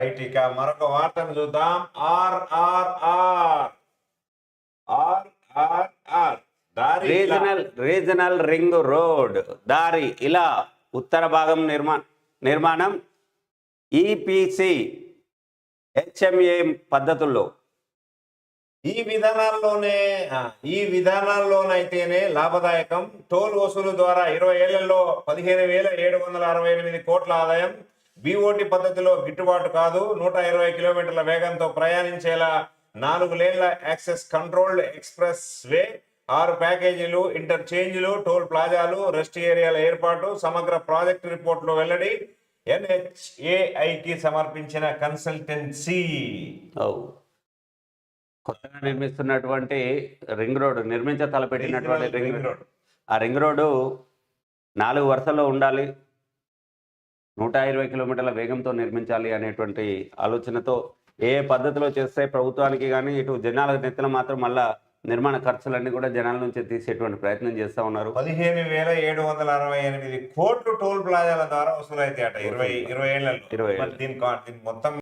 Right, ఇక మరొక వార్తను చూద్దాం. ఆర్ఆర్ఆర్ ఆర్ఆర్ఆర్ దారి ఇలా. రీజనల్ రింగ్ రోడ్ దారి ఇలా ఉత్తర భాగం నిర్మాణం ఈపీసీ హెచ్ఎంఏ పద్ధతుల్లో. ఈ విధానాల్లోనైతేనే లాభదాయకం. టోల్ వసూలు ద్వారా 20 ఏళ్లలో 15,768 కోట్ల ఆదాయం. బీఓటీ పద్ధతిలో గిట్టుబాటు కాదు. 120 కిలోమీటర్ల వేగంతో ప్రయాణించేలా 4 లేన్ల యాక్సెస్ కంట్రోల్డ్ ఎక్స్ప్రెస్ వే, 6 ప్యాకేజీలు, ఇంటర్చేంజ్లు, టోల్ ప్లాజాలు, రెస్ట్ ఏరియాల ఏర్పాటు. సమగ్ర ప్రాజెక్టు రిపోర్టులో వెల్లడి. ఎన్హెచ్ఏఐకి సమర్పించిన కన్సల్టెన్సీ. కొత్తగా నిర్మిస్తున్నటువంటి రింగ్ రోడ్ తలపెట్టినటువంటి రింగ్ రోడ్, ఆ రింగ్ రోడ్డు 4 వరుసల్లో ఉండాలి, 120 కిలోమీటర్ల వేగంతో నిర్మించాలి అనేటువంటి ఆలోచనతో ఏ పద్ధతిలో చేస్తే ప్రభుత్వానికి కానీ ఇటు జనాల నెత్తిన మాత్రం మళ్ళా నిర్మాణ ఖర్చులన్నీ కూడా జనాల నుంచి తీసేటువంటి ప్రయత్నం చేస్తూ ఉన్నారు. 15,768 కోట్లు టోల్ ప్లాజాల ద్వారా వసూలైతే అట 20 ఏళ్లలో. దీని మొత్తం